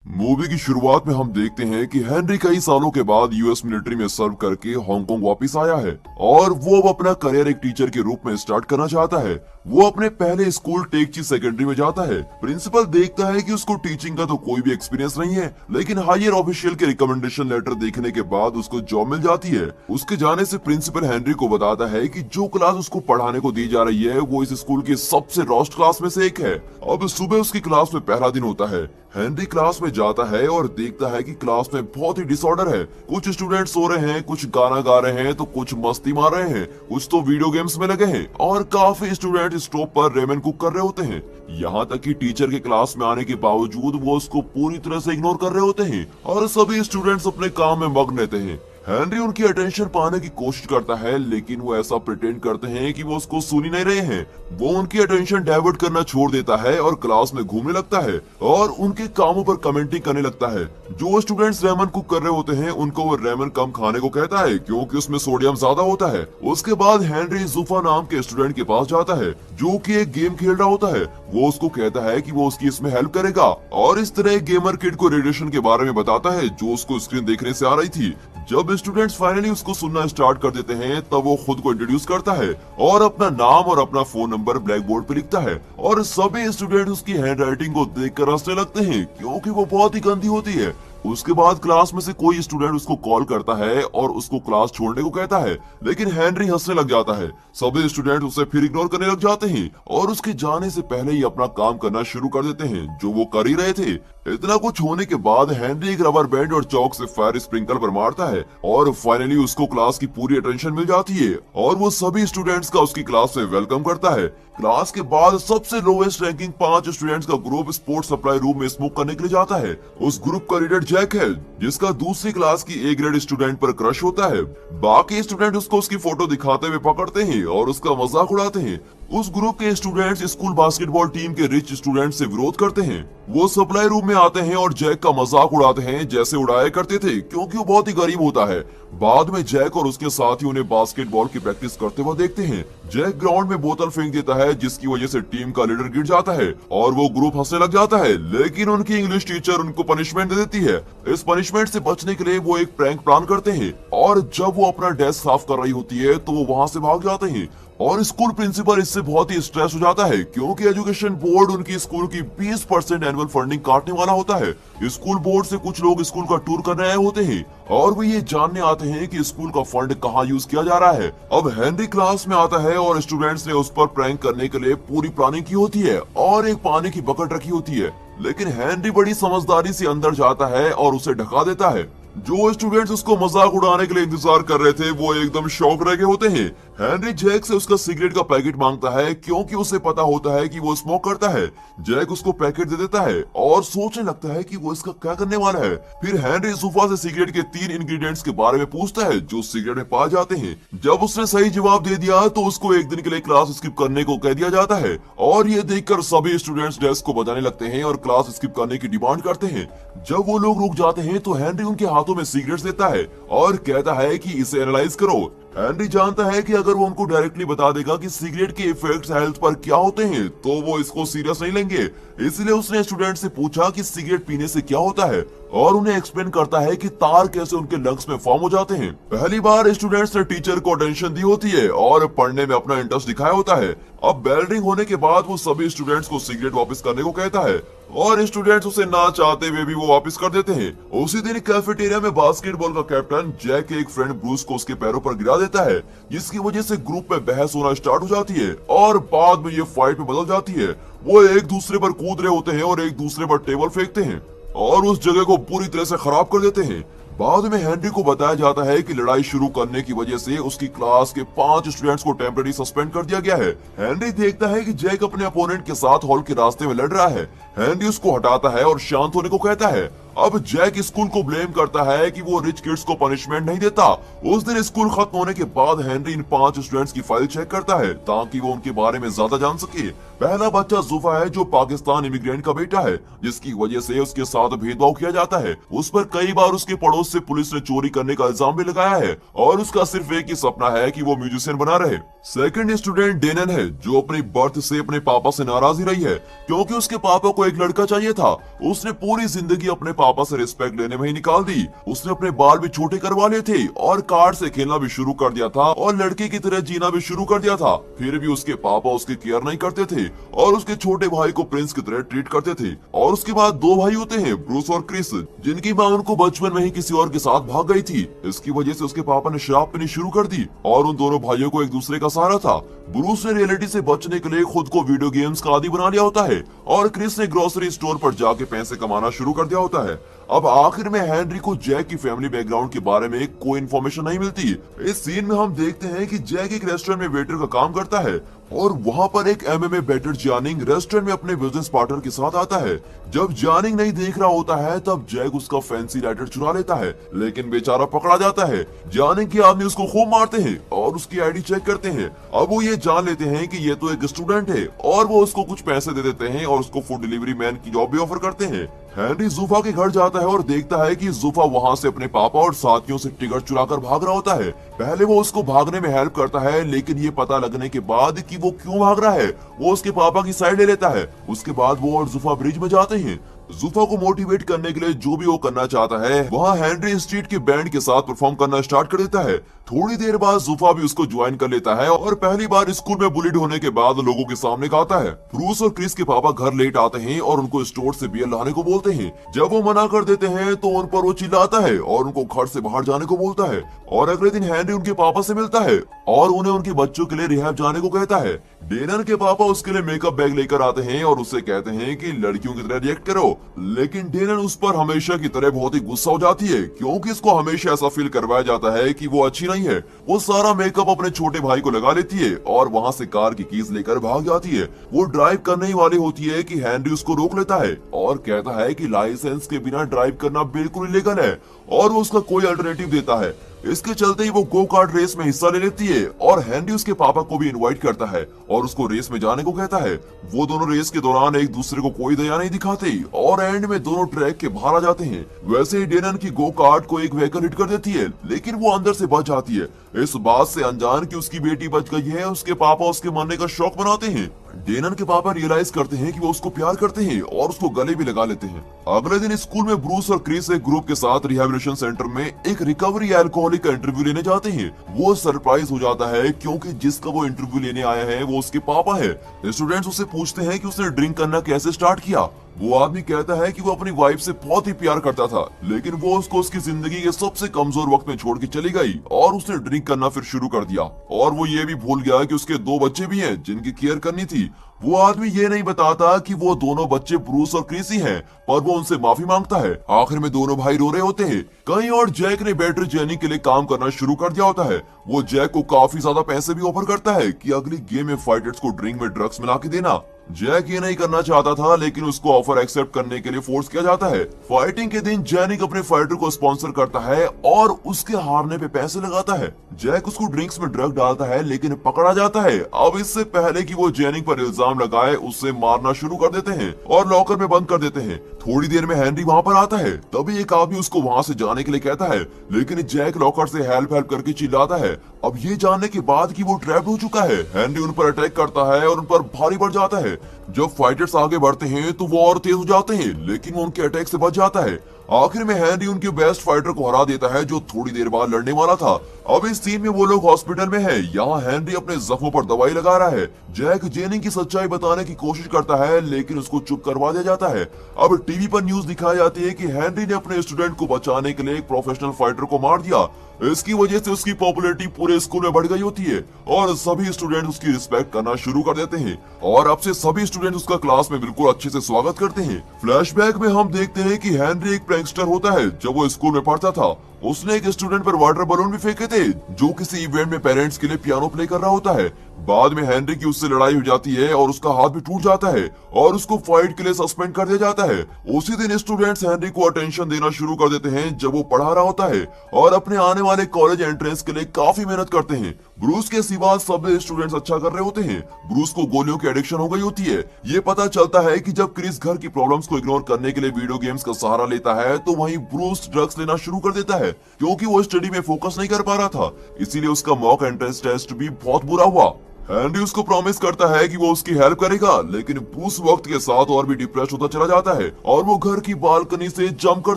Movie की शुरुआत में हम देखते हैं कि हेनरी कई सालों के बाद यूएस मिलिट्री में सर्व करके हांगकांग वापस आया है और वो अब अपना करियर एक टीचर के रूप में स्टार्ट करना चाहता है। वो अपने पहले स्कूल टेकची सेकेंडरी में जाता है। प्रिंसिपल देखता है कि उसको टीचिंग का तो कोई भी एक्सपीरियंस नहीं है, लेकिन हायर ऑफिशियल के रिकमेंडेशन लेटर देखने के बाद उसको जॉब मिल जाती है। उसके जाने से प्रिंसिपल हेनरी को बताता है कि जो क्लास उसको पढ़ाने को दी जा रही है वो इस स्कूल की सबसे रोस्ट क्लास में से एक है। अब सुबह उसकी क्लास में पहला दिन होता है। हेनरी क्लास में जाता है और देखता है कि क्लास में बहुत ही डिसऑर्डर है। कुछ स्टूडेंट सो रहे हैं, कुछ गाना गा रहे हैं, तो कुछ मस्ती मार रहे हैं, कुछ तो वीडियो गेम्स में लगे हैं और काफी स्टूडेंट स्टोव पर रेमन कुक कर रहे होते हैं। यहाँ तक कि टीचर के क्लास में आने के बावजूद वो उसको पूरी तरह से इग्नोर कर रहे होते हैं और सभी स्टूडेंट्स अपने काम में मग्न रहते हैं। हेनरी उनकी अटेंशन पाने की कोशिश करता है, लेकिन वो ऐसा प्रिटेंड करते हैं कि वो उसको सुन ही नहीं रहे हैं। वो उनकी अटेंशन डाइवर्ट करना छोड़ देता है और क्लास में घूमने लगता है और उनके कामों पर कमेंटिंग करने लगता है। जो स्टूडेंट्स रेमन कुक कर रहे होते हैं उनको वो रेमन कम खाने को कहता है क्योंकि उसमें सोडियम ज्यादा होता है। उसके बाद हेनरी जुफा नाम के स्टूडेंट के पास जाता है जो कि एक गेम खेल रहा होता है। वो उसको कहता है कि वो उसकी इसमें हेल्प करेगा और इस तरह एक गेमर किड को रेडिएशन के बारे में बताता है जो उसको स्क्रीन देखने से आ रही थी। जब स्टूडेंट्स फाइनली उसको सुनना स्टार्ट कर देते हैं तब वो खुद को इंट्रोड्यूस करता है और अपना नाम और अपना फोन नंबर ब्लैक बोर्ड पे लिखता है और सभी स्टूडेंट उसकी हैंडराइटिंग को देखकर हंसने लगते हैं क्योंकि वो बहुत ही गंदी होती है। उसके बाद क्लास में से कोई स्टूडेंट उसको कॉल करता है और उसको क्लास छोड़ने को कहता है, लेकिन हेनरी हंसने लग जाता है। सभी स्टूडेंट उसे फिर इग्नोर करने लग जाते हैं और उसके जाने से पहले ही अपना काम करना शुरू कर देते हैं जो वो कर ही रहे थे। इतना कुछ होने के बाद हेनरी एक रबर बैंड और चौक से फायर स्प्रिंकल पर मारता है और फाइनली उसको क्लास की पूरी अटेंशन मिल जाती है और वो सभी स्टूडेंट्स का उसकी क्लास में वेलकम करता है। क्लास के बाद सबसे लोवेस्ट रैंकिंग 5 स्टूडेंट्स का ग्रुप स्पोर्ट्स सप्लाई रूम में स्मोक करने के लिए जाता है। उस ग्रुप का लीडर जैक है जिसका दूसरी क्लास की ए ग्रेड स्टूडेंट पर क्रश होता है। बाकी स्टूडेंट उसको उसकी फोटो दिखाते हुए पकड़ते हैं और उसका मजाक उड़ाते हैं। उस ग्रुप के स्टूडेंट्स स्कूल बास्केटबॉल टीम के रिच स्टूडेंट से विरोध करते हैं। वो सप्लाई रूम में आते हैं और जैक का मजाक उड़ाते हैं जैसे उड़ाया करते थे क्योंकि वो बहुत ही गरीब होता है। बाद में जैक और उसके साथी उन्हें बास्केटबॉल की प्रैक्टिस करते हुए देखते हैं। जैक ग्राउंड में बोतल फेंक देता है जिसकी वजह से टीम का लीडर गिर जाता है और वो ग्रुप हंसने लग जाता है, लेकिन उनकी इंग्लिश टीचर उनको पनिशमेंट दे देती है। इस पनिशमेंट से बचने के लिए वो एक प्रैंक प्लान करते हैं और जब वो अपना डेस्क साफ कर रही होती है तो वो वहाँ से भाग जाते हैं और स्कूल प्रिंसिपल इससे बहुत ही स्ट्रेस हो जाता है क्योंकि एजुकेशन बोर्ड उनकी स्कूल की 20% एनुअल फंडिंग काटने वाला होता है। स्कूल बोर्ड से कुछ लोग स्कूल का टूर करने आए होते हैं और वो ये जानने आते हैं कि स्कूल का फंड कहाँ यूज किया जा रहा है। अब हेनरी क्लास में आता है और स्टूडेंट्स ने उस पर प्रैंक करने के लिए पूरी प्लानिंग की होती है और एक पानी की बकेट रखी होती है, लेकिन हेनरी बड़ी समझदारी से अंदर जाता है और उसे ढका देता है। जो स्टूडेंट्स उसको मजाक उड़ाने के लिए इंतजार कर रहे थे वो एकदम शॉक रह गए होते हैं। हेनरी जैक से उसका सिगरेट का पैकेट मांगता है क्योंकि उसे पता होता है कि वो स्मोक करता है। जैक उसको पैकेट दे देता है और सोचने लगता है कि वो इसका क्या करने वाला है। फिर हेनरी सुफा से सिगरेट के 3 इंग्रेडिएंट्स के बारे में पूछता है जो सिगरेट में पाए जाते हैं। जब उसने सही जवाब दे दिया तो उसको एक दिन के लिए क्लास स्किप करने को कह दिया जाता है और ये देखकर सभी स्टूडेंट्स डेस्क को बजाने लगते हैं और क्लास स्किप करने की डिमांड करते हैं। जब वो लोग रुक जाते हैं तो हेनरी उनके हाथों में सिगरेट्स देता है और कहता है कि इसे एनालाइज करो। हेनरी जानता है कि अगर वो उनको डायरेक्टली बता देगा कि सिगरेट के इफेक्ट्स हेल्थ पर क्या होते हैं तो वो इसको सीरियस नहीं लेंगे, इसलिए उसने स्टूडेंट से पूछा कि सिगरेट पीने से क्या होता है और उन्हें एक्सप्लेन करता है कि तार कैसे उनके लंग्स में फॉर्म हो जाते हैं। पहली बार स्टूडेंट्स ने टीचर को अटेंशन दी होती है और पढ़ने में अपना इंटरेस्ट दिखाया होता है। अब बेल रिंग होने के बाद वो सभी स्टूडेंट्स को सिगरेट वापस करने को कहता है और स्टूडेंट्स उसे ना चाहते हुए भी वो वापस कर देते हैं। उसी दिन कैफेटेरिया में बास्केटबॉल का कैप्टन जैक के एक फ्रेंड ब्रूस को उसके पैरों पर गिरा देता है जिसकी वजह से ग्रुप में बहस होना स्टार्ट हो जाती है और बाद में ये फाइट में बदल जाती है। वो एक दूसरे पर कूद रहे होते हैं और एक दूसरे पर टेबल फेंकते हैं और उस जगह को पूरी तरह से खराब कर देते हैं। बाद में हेनरी को बताया जाता है कि लड़ाई शुरू करने की वजह से उसकी क्लास के 5 स्टूडेंट्स को टेम्पररी सस्पेंड कर दिया गया है। हेनरी देखता है कि जैक अपने अपोनेंट के साथ हॉल के रास्ते में लड़ रहा है। हेनरी उसको हटाता है और शांत होने को कहता है अब जैक स्कूल को ब्लेम करता है कि वो रिच किड्स को पनिशमेंट नहीं देता। उस दिन स्कूल खत्म होने के बाद हेनरी इन 5 स्टूडेंट्स की फाइल चेक करता है ताकि वो उनके बारे में ज्यादा जान सके। पहला बच्चा जुफा है जो पाकिस्तान इमिग्रेंट का बेटा है, जिसकी वजह से उसके साथ भेदभाव किया जाता है। उस पर कई बार उसके पड़ोस से पुलिस ने चोरी करने का इल्जाम भी लगाया है और उसका सिर्फ एक ही सपना है कि वो म्यूजिशियन बना रहे। सेकंड स्टूडेंट डेनन है जो अपनी बर्थ से अपने पापा से नाराज ही रही है क्योंकि उसके पापा को एक लड़का चाहिए था। उसने पूरी जिंदगी अपने पापा से रिस्पेक्ट लेने में ही निकाल दी। उसने अपने बाल भी छोटे करवा लिए थे और कार्ड से खेलना भी शुरू कर दिया था और लड़के की तरह जीना भी शुरू कर दिया था। फिर भी उसके पापा उसकी केयर नहीं करते थे और उसके छोटे भाई को प्रिंस की तरह ट्रीट करते थे। और उसके बाद 2 भाई होते हैं, ब्रूस और क्रिस, जिनकी माँ उनको बचपन में ही किसी और के साथ भाग गई थी। इसकी वजह से उसके पापा ने शराब पीनी शुरू कर दी और उन दोनों भाइयों को एक दूसरे का सहारा था। ब्रूस ने रियलिटी से बचने के लिए खुद को वीडियो गेम्स का आदी बना लिया होता है और क्रिस ने ग्रोसरी स्टोर पर जाके पैसे कमाना शुरू कर दिया होता है। अब आखिर में हेनरी को जैक की फैमिली बैकग्राउंड के बारे में कोई इन्फॉर्मेशन नहीं मिलती। इस सीन में हम देखते हैं कि जैक एक रेस्टोरेंट में वेटर का काम करता है और वहाँ पर एक एमएमए बैटर जानिंग रेस्टोरेंट में अपने बिजनेस पार्टनर के साथ आता है। जब जानिंग नहीं देख रहा होता है तब जैक उसका फैंसी लाइटर चुरा लेता है, लेकिन बेचारा पकड़ा जाता है। जानिंग के आदमी उसको खूब मारते हैं और उसकी आईडी चेक करते हैं। अब वो ये जान लेते हैं कि ये तो एक स्टूडेंट है और वो उसको कुछ पैसे दे देते हैं और उसको फूड डिलीवरी मैन की जॉब भी ऑफर करते हैं। हेनरी जुफा के घर जाता है और देखता है कि जुफा वहाँ से अपने पापा और साथियों से टिकट चुराकर भाग रहा होता है। पहले वो उसको भागने में हेल्प करता है, लेकिन ये पता लगने के बाद कि वो क्यों भाग रहा है वो उसके पापा की साइड ले लेता है। उसके बाद वो और जुफा ब्रिज में जाते हैं। जुफा को मोटिवेट करने के लिए जो भी वो करना चाहता है वहाँ हेनरी स्ट्रीट के बैंड के साथ परफॉर्म करना स्टार्ट कर देता है। थोड़ी देर बाद जुफा भी उसको ज्वाइन कर लेता है और पहली बार स्कूल में बुलिड होने के बाद लोगों के सामने गाता है। ब्रूस और क्रिस के पापा घर लेट आते हैं और उनको स्टोर से बियर लाने को बोलते हैं। जब वो मना कर देते हैं तो उन पर वो चिल्लाता है और उनको घर से बाहर जाने को बोलता है। और अगले दिन हेनरी उनके पापा से मिलता है और उन्हें उनके बच्चों के लिए रिहैब जाने को कहता है। डेनन के पापा उसके लिए मेकअप बैग लेकर आते हैं और उससे कहते हैं कि लड़कियों की तरह रिएक्ट करो, लेकिन डेनन उस पर हमेशा की तरह बहुत ही गुस्सा हो जाती है क्योंकि इसको हमेशा ऐसा फील करवाया जाता है कि वो अच्छी नहीं है। वो सारा मेकअप अपने छोटे भाई को लगा लेती है और वहाँ से कार की कीज लेकर भाग जाती है। वो ड्राइव करने ही वाली होती है कि हेनरी उसको रोक लेता है और कहता है कि लाइसेंस के बिना ड्राइव करना बिल्कुल इलीगल है और वो उसका कोई अल्टरनेटिव देता है। इसके चलते ही वो गो कार्ट रेस में हिस्सा ले लेती है और हेनरी उसके पापा को भी इनवाइट करता है और उसको रेस में जाने को कहता है। वो दोनों रेस के दौरान एक दूसरे को कोई दया नहीं दिखाते और एंड में दोनों ट्रैक के बाहर आ जाते हैं। वैसे ही डेनन की गो कार्ट को एक व्हीकल हिट कर देती है, लेकिन वो अंदर से बच जाती है। इस बात से अनजान कि उसकी बेटी बच गई है, उसके पापा उसके मरने का शौक बनाते हैं। डेनन के पापा रियलाइज करते हैं कि वो उसको प्यार करते हैं और उसको गले भी लगा लेते हैं। अगले दिन स्कूल में ब्रूस और क्रिस एक ग्रुप के साथ रिहैबिलिटेशन सेंटर में एक रिकवरी अल्कोहलिक का इंटरव्यू लेने जाते हैं। वो सरप्राइज हो जाता है क्योंकि जिसका वो इंटरव्यू लेने आया है वो उसके पापा है। स्टूडेंट्स उससे पूछते हैं कि उसने ड्रिंक करना कैसे स्टार्ट किया। वो आदमी कहता है कि वो अपनी वाइफ से बहुत ही प्यार करता था, लेकिन वो उसको उसकी जिंदगी के सबसे कमजोर वक्त में छोड़ के चली गई और उसने ड्रिंक करना फिर शुरू कर दिया। और वो ये भी भूल गया कि उसके 2 बच्चे भी हैं जिनकी केयर करनी थी। वो आदमी ये नहीं बताता कि वो दोनों बच्चे ब्रूस और क्रिस ही हैं, पर वो उनसे माफी मांगता है। आखिर में दोनों भाई रो रहे होते हैं। कहीं और जैक ने बैटर जेनी के लिए काम करना शुरू कर दिया होता है। वो जैक को काफी ज्यादा पैसे भी ऑफर करता है कि अगली गेम में फाइटर्स को ड्रिंक में ड्रग्स मिला के देना। जैक ये नहीं करना चाहता था, लेकिन उसको ऑफर एक्सेप्ट करने के लिए फोर्स किया जाता है। फाइटिंग के दिन जेनिक अपने फाइटर को स्पॉन्सर करता है और उसके हारने पे पैसे लगाता है। जैक उसको ड्रिंक्स में ड्रग डालता है, लेकिन पकड़ा जाता है। अब इससे पहले कि वो जेनिक पर इल्जाम लगाए, उससे मारना शुरू कर देते हैं और लॉकर में बंद कर देते हैं। थोड़ी देर में हेनरी वहाँ पर आता है, तभी एक आदमी उसको वहाँ से जाने के लिए कहता है, लेकिन जैक लॉकर से हेल्प करके चिल्लाता है। अब ये जानने के बाद कि वो ट्रैप्ड हो चुका है, हेनरी उन पर अटैक करता है और उन पर भारी पड़ जाता है। जब फाइटर्स आगे बढ़ते हैं तो वो और तेज हो जाते हैं, लेकिन वो उनके अटैक से बच जाता है। आखिर में हेनरी उनके बेस्ट फाइटर को हरा देता है जो थोड़ी देर बाद लड़ने वाला था। अब इस सीन में वो लोग हॉस्पिटल में हैं। यहाँ हेनरी अपने जख्मों पर दवाई लगा रहा है। जैक जेनिंग की सच्चाई बताने की कोशिश करता है, लेकिन उसको चुप करवा दिया जाता है। अब टीवी पर न्यूज दिखाई जाती है कि हेनरी ने अपने स्टूडेंट को बचाने के लिए एक प्रोफेशनल फाइटर को मार दिया। इसकी वजह से उसकी पॉपुलैरिटी पूरे स्कूल में बढ़ गई होती है और सभी स्टूडेंट उसकी रिस्पेक्ट करना शुरू कर देते हैं और अब से सभी स्टूडेंट उसका क्लास में बिल्कुल अच्छे से स्वागत करते हैं। फ्लैशबैक में हम देखते हैं कि हेनरी एक प्रैंकस्टर होता है। जब वो स्कूल में पढ़ता था, उसने एक स्टूडेंट पर वाटर बलून भी फेंके थे जो किसी इवेंट में पेरेंट्स के लिए पियानो प्ले कर रहा होता है। बाद में हेनरी की उससे लड़ाई हो जाती है और उसका हाथ भी टूट जाता है और उसको फाइट के लिए सस्पेंड कर दिया जाता है। उसी दिन स्टूडेंट्स हेनरी को अटेंशन देना शुरू कर देते हैं जब वो पढ़ा रहा होता है और अपने आने वाले कॉलेज एंट्रेंस के लिए काफी मेहनत करते हैं। ब्रूस के सिवा सब स्टूडेंट्स अच्छा कर रहे होते हैं। ब्रूस को गोलियों की एडिक्शन हो गई होती है। ये पता चलता है कि जब क्रिस घर की प्रॉब्लम्स को इग्नोर करने के लिए वीडियो गेम्स का सहारा लेता है तो वहीं ब्रूस ड्रग्स लेना शुरू कर देता है क्योंकि वो स्टडी में फोकस नहीं कर पा रहा था। इसीलिए उसका मॉक एंट्रेंस टेस्ट भी बहुत बुरा हुआ। हेनरी उसको प्रॉमिस करता है कि वो उसकी हेल्प करेगा, लेकिन ब्रूस वक्त के साथ और भी डिप्रेस होता चला जाता है और वो घर की बालकनी से जंप कर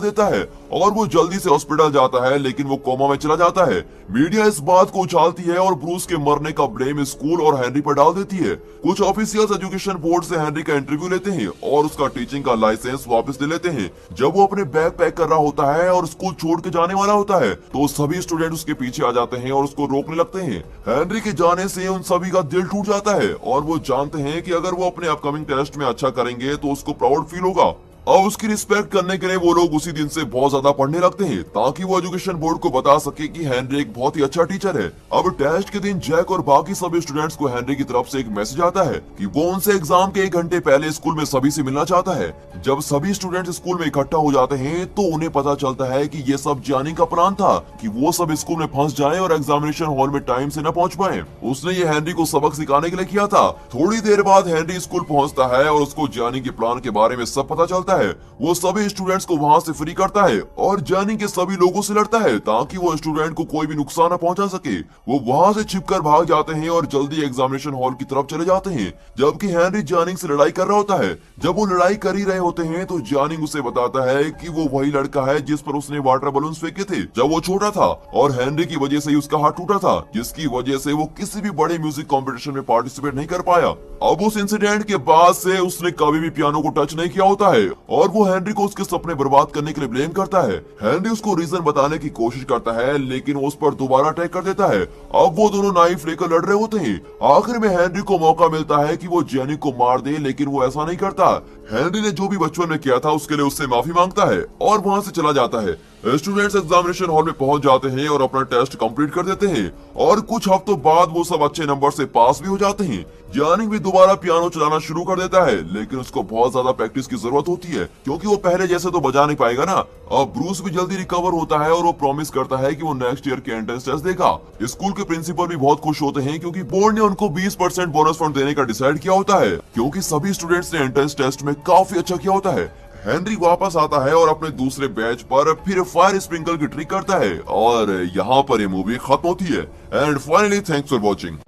देता है और वो जल्दी से हॉस्पिटल जाता है, लेकिन वो कोमा में चला जाता है। मीडिया इस बात को उछालती है और ब्रूस के मरने का ब्लेम स्कूल और हेनरी पर डाल देती है। कुछ ऑफिशियल्स एजुकेशन बोर्ड से हेनरी का इंटरव्यू लेते हैं और उसका टीचिंग का लाइसेंस वापस ले लेते हैं। जब वो अपने बैग पैक कर रहा होता है और स्कूल छोड़ के जाने वाला होता है तो सभी स्टूडेंट उसके पीछे आ जाते हैं और उसको रोकने लगते हैं। हेनरी के जाने से उन सभी का दिल टूट जाता है और वो जानते हैं कि अगर वो अपने अपकमिंग टेस्ट में अच्छा करेंगे तो उसको प्राउड फील होगा। अब उसकी रिस्पेक्ट करने के लिए वो लोग उसी दिन से बहुत ज्यादा पढ़ने लगते हैं ताकि वो एजुकेशन बोर्ड को बता सके कि हेनरी एक बहुत ही अच्छा टीचर है। अब टेस्ट के दिन जैक और बाकी सभी स्टूडेंट्स को हेनरी की तरफ से एक मैसेज आता है कि वो उनसे एग्जाम के 1 घंटे पहले स्कूल में सभी से मिलना चाहता है। जब सभी स्टूडेंट्स स्कूल में इकट्ठा हो जाते हैं तो उन्हें पता चलता है कि ये सब जानी का प्लान था कि वो सब स्कूल में फंस जाएं और एग्जामिनेशन हॉल में टाइम से न पहुंच पाए। उसने ये हेनरी को सबक सिखाने के लिए किया था। थोड़ी देर बाद हेनरी स्कूल पहुंचता है और उसको जानी के प्लान के बारे में सब पता चलता है। वो सभी स्टूडेंट्स को वहां से फ्री करता है और जानी के सभी लोगों से लड़ता है ताकि वो स्टूडेंट को कोई भी नुकसान न पहुंचा सके। वो वहां से छिपकर भाग जाते हैं और जल्दी एग्जामिनेशन हॉल की तरफ चले जाते हैं, जबकि हेनरी जानिंग से लड़ाई कर रहा होता है। जब वो लड़ाई कर ही रहे होते हैं तो जानिंग उसे बताता है कि वो वही लड़का है जिस पर उसने वाटर बलून फेंके थे जब वो छोटा था और हेनरी की वजह से ही उसका हाथ टूटा था, जिसकी वजह से वो किसी भी बड़े म्यूजिक कॉम्पिटिशन में पार्टिसिपेट नहीं कर पाया। अब उस इंसिडेंट के बाद से उसने कभी भी पियानो को टच नहीं किया होता है और वो हेनरी को उसके सपने बर्बाद करने के लिए ब्लेम करता है। हेनरी उसको रीजन बताने की कोशिश करता है लेकिन वो उस पर दोबारा अटैक कर देता है। अब वो दोनों नाइफ लेकर लड़ रहे होते हैं। आखिर में हेनरी को मौका मिलता है कि वो जेनी को मार दे, लेकिन वो ऐसा नहीं करता। हेनरी ने जो भी बचपन में किया था उसके लिए उससे माफी मांगता है और वहां से चला जाता है। स्टूडेंट्स एग्जामिनेशन हॉल में पहुंच जाते हैं और अपना टेस्ट कंप्लीट कर देते हैं और कुछ हफ्तों बाद वो सब अच्छे नंबर से पास भी हो जाते हैं। जानिंग भी दोबारा पियानो चलाना शुरू कर देता है, लेकिन उसको बहुत ज्यादा प्रैक्टिस की जरूरत होती है क्योंकि वो पहले जैसे तो बजा नहीं पाएगा ना। अब ब्रूस भी जल्दी रिकवर होता है और वो प्रॉमिस करता है कि वो नेक्स्ट ईयर के एंट्रेंस टेस्ट देगा। स्कूल के प्रिंसिपल भी बहुत खुश होते हैं क्योंकि बोर्ड ने उनको 20% बोनस फंड देने का डिसाइड किया होता है क्योंकि सभी स्टूडेंट्स ने एंट्रेंस टेस्ट में काफी अच्छा किया होता है। हेनरी वापस आता है और अपने दूसरे बैच पर फिर फायर स्प्रिंकल की ट्रिक करता है और यहाँ पर ये मूवी खत्म होती है। And finally thanks for watching.